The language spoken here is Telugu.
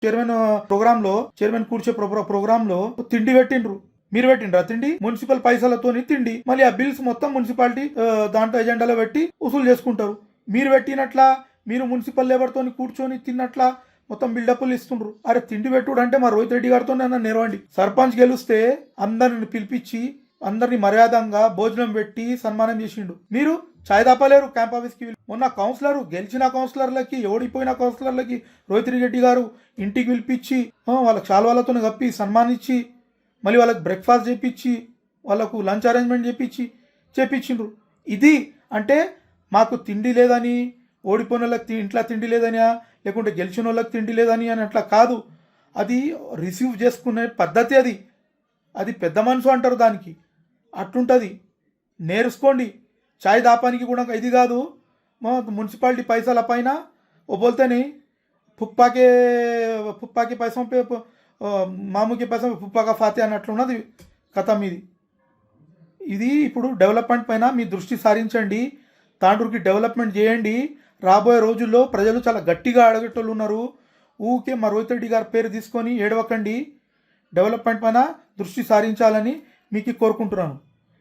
చైర్మన్ చైర్మన్ కూర్చే ప్రోగ్రామ్ లో తిండి పెట్టిండ్రు. మీరు పెట్టిండ్రా తిండి? మున్సిపల్ పైసలతోని తిండి. మళ్ళీ ఆ బిల్స్ మొత్తం మున్సిపాలిటీ దాంట్లో ఎజెండాలో పెట్టి వసూలు చేసుకుంటారు. మీరు పెట్టినట్లా మీరు మున్సిపల్ లేబర్ తోని కూర్చొని తిన్నట్లా మొత్తం బిల్డప్లు ఇస్తుండ్రు. అరే తిండి పెట్టుడు అంటే మా రోహిత్ రెడ్డి గారితో నిలవండి. సర్పంచ్ గెలిస్తే అందరిని పిలిపించి అందరిని మర్యాదంగా భోజనం పెట్టి సన్మానం చేసిండు. మీరు చాయ్ దాపలేరు క్యాంప్ ఆఫీస్కి. మొన్న గెలిచిన కౌన్సిలర్లకి ఓడిపోయిన కౌన్సిలర్లకి రోహిత్ రెడ్డి గారు ఇంటికి పిలిపించి వాళ్ళకి శాల్వాలతో కప్పి సన్మానించి మళ్ళీ వాళ్ళకి బ్రేక్ఫాస్ట్ చేపించి వాళ్ళకు లంచ్ అరేంజ్మెంట్ చేపించిండ్రు. ఇది అంటే మాకు తిండి లేదని, ఓడిపోయిన వాళ్ళకి ఇంట్లో తిండి లేదనియా, లేకుంటే గెలిచిన వాళ్ళకి తిండి లేదని అని అట్లా కాదు. అది రిసీవ్ చేసుకునే పద్ధతి. అది పెద్ద మనసు అంటారు దానికి. అట్లుంటుంది. నేర్చుకోండి. చాయ్ దాపానికి కూడా ఇది కాదు. మున్సిపాలిటీ పైసల పైన బోల్తేనే పుప్పాకి పైసం పే మామూకి పైసం పుప్పాక ఫాతే అన్నట్లున్నది కథ మీది. ఇది ఇప్పుడు డెవలప్మెంట్ పైన మీ దృష్టి సారించండి. తాండూరుకి డెవలప్మెంట్ చేయండి. రాబోయే రోజుల్లో ప్రజలు చాలా గట్టిగా అడగేటోళ్ళు ఉన్నారు. ఊకే మా రోహిత్ రెడ్డి గారి పేరు తీసుకొని ఏడవకండి. డెవలప్మెంట్ పైన దృష్టి సారించాలని మీకు కోరుకుంటున్నాను.